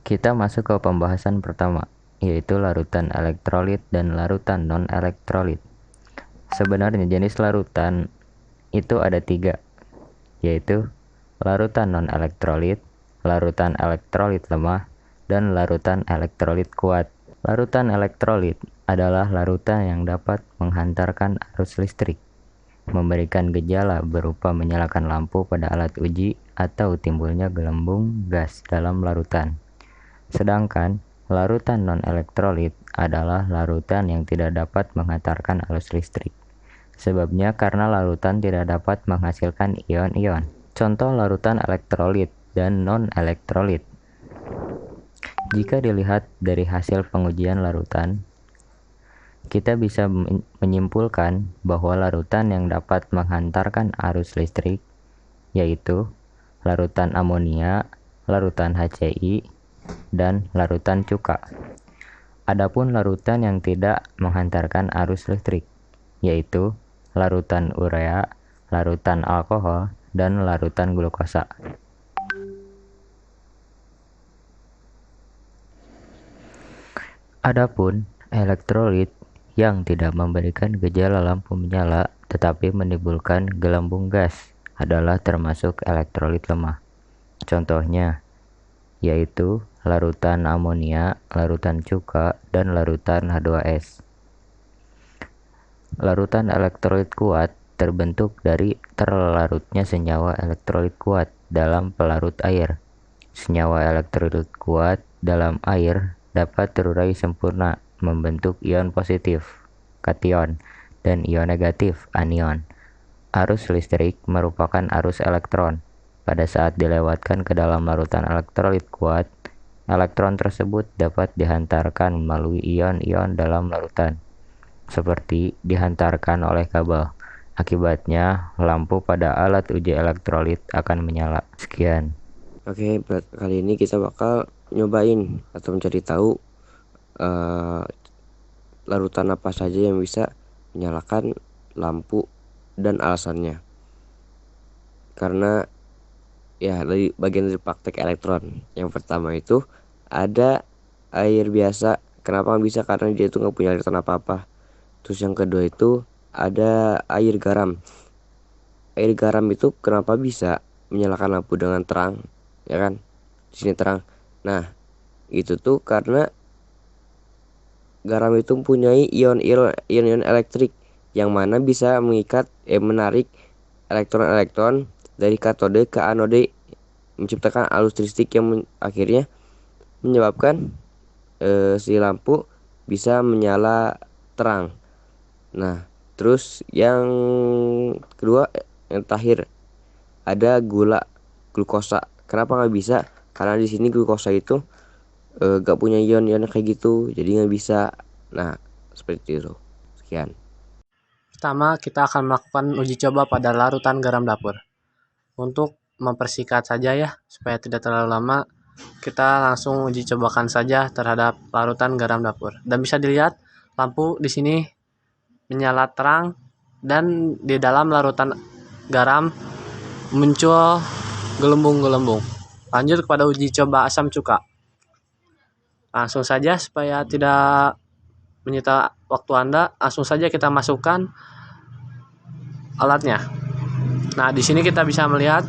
Kita masuk ke pembahasan pertama, yaitu larutan elektrolit dan larutan non-elektrolit. Sebenarnya jenis larutan itu ada 3, yaitu larutan non-elektrolit, larutan elektrolit lemah, dan larutan elektrolit kuat. Larutan elektrolit adalah larutan yang dapat menghantarkan arus listrik, memberikan gejala berupa menyalakan lampu pada alat uji atau timbulnya gelembung gas dalam larutan. Sedangkan larutan non-elektrolit adalah larutan yang tidak dapat menghantarkan arus listrik. Sebabnya karena larutan tidak dapat menghasilkan ion-ion. Contoh larutan elektrolit dan non-elektrolit. Jika dilihat dari hasil pengujian larutan, kita bisa menyimpulkan bahwa larutan yang dapat menghantarkan arus listrik yaitu larutan amonia, larutan HCl, dan larutan cuka. Adapun larutan yang tidak menghantarkan arus listrik yaitu larutan urea, larutan alkohol, dan larutan glukosa. Adapun elektrolit yang tidak memberikan gejala lampu menyala tetapi menimbulkan gelembung gas adalah termasuk elektrolit lemah. Contohnya yaitu larutan amonia, larutan cuka, dan larutan H2S. Larutan elektrolit kuat terbentuk dari terlarutnya senyawa elektrolit kuat dalam pelarut air. Senyawa elektrolit kuat dalam air dapat terurai sempurna membentuk ion positif, kation, dan ion negatif, anion. Arus listrik merupakan arus elektron. Pada saat dilewatkan ke dalam larutan elektrolit kuat, elektron tersebut dapat dihantarkan melalui ion-ion dalam larutan, seperti dihantarkan oleh kabel. Akibatnya, lampu pada alat uji elektrolit akan menyala. Sekian. Oke, kali ini kita bakal nyobain atau mencari tahu larutan apa saja yang bisa menyalakan lampu dan alasannya. Karena ya dari bagian dari praktek elektron. Yang pertama itu ada air biasa. Kenapa nggak bisa? Karena dia itu nggak punya aliran apa-apa. Terus yang kedua itu ada air garam. Air garam itu kenapa bisa menyalakan lampu dengan terang, ya kan? Di sini terang. Nah, itu tuh karena garam itu mempunyai ion-ion elektrik yang mana bisa menarik elektron-elektron dari katode ke anode, menciptakan arus listrik yang akhirnya menyebabkan si lampu bisa menyala terang. Nah, terus yang kedua, yang terakhir ada glukosa. Kenapa nggak bisa? Karena di sini glukosa itu gak punya ion-ion kayak gitu, jadi nggak bisa. Nah, seperti itu. Sekian. Pertama, kita akan melakukan uji coba pada larutan garam dapur. Untuk mempersingkat saja ya, supaya tidak terlalu lama, kita langsung uji cobakan saja terhadap larutan garam dapur. Dan bisa dilihat lampu di sini menyala terang dan di dalam larutan garam muncul gelembung-gelembung. Lanjut kepada uji coba asam cuka. Langsung saja supaya tidak menyita waktu Anda, langsung saja kita masukkan alatnya. Nah, di sini kita bisa melihat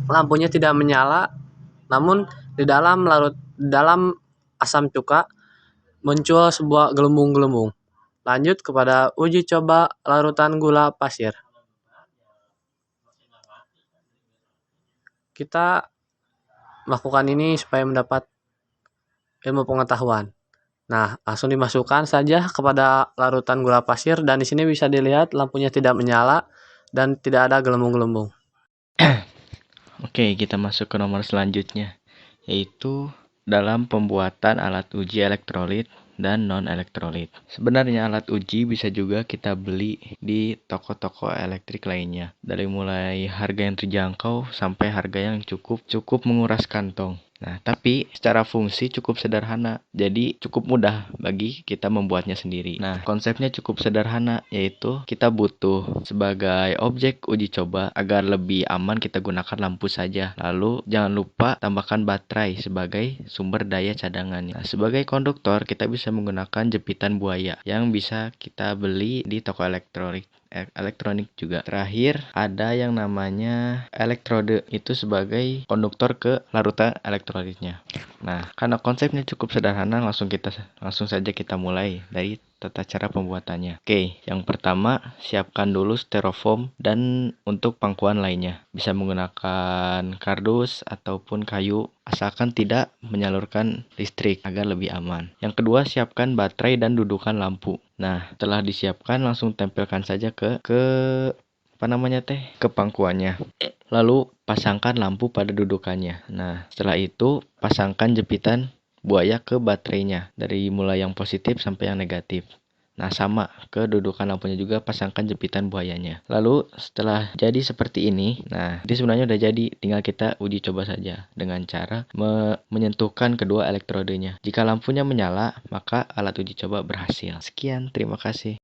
lampunya tidak menyala, namun di dalam asam cuka muncul sebuah gelembung-gelembung. Lanjut kepada uji coba larutan gula pasir. Kita melakukan ini supaya mendapat ilmu pengetahuan. Nah, langsung dimasukkan saja kepada larutan gula pasir dan di sini bisa dilihat lampunya tidak menyala dan tidak ada gelembung-gelembung. Oke, kita masuk ke nomor selanjutnya, yaitu dalam pembuatan alat uji elektrolit dan non-elektrolit. Sebenarnya alat uji bisa juga kita beli di toko-toko elektrik lainnya, dari mulai harga yang terjangkau sampai harga yang cukup menguras kantong. Nah, tapi secara fungsi cukup sederhana, jadi cukup mudah bagi kita membuatnya sendiri. Nah, konsepnya cukup sederhana, yaitu kita butuh sebagai objek uji coba agar lebih aman kita gunakan lampu saja. Lalu jangan lupa tambahkan baterai sebagai sumber daya cadangannya. Nah, sebagai konduktor kita bisa menggunakan jepitan buaya yang bisa kita beli di toko elektronik juga. Terakhir ada yang namanya elektrode, itu sebagai konduktor ke larutan elektrolitnya. Nah, karena konsepnya cukup sederhana, langsung saja kita mulai dari tata cara pembuatannya. Oke, yang pertama siapkan dulu styrofoam dan untuk pangkuan lainnya. Bisa menggunakan kardus ataupun kayu asalkan tidak menyalurkan listrik agar lebih aman. Yang kedua, siapkan baterai dan dudukan lampu. Nah, setelah disiapkan langsung tempelkan saja ke pangkuannya. Lalu pasangkan lampu pada dudukannya. Nah, setelah itu pasangkan jepitan buaya ke baterainya dari mulai yang positif sampai yang negatif. Nah, sama ke dudukan lampunya juga pasangkan jepitan buayanya. Lalu setelah jadi seperti ini, nah ini sebenarnya udah jadi, tinggal kita uji coba saja dengan cara menyentuhkan kedua elektrodenya. Jika lampunya menyala, maka alat uji coba berhasil. Sekian, terima kasih.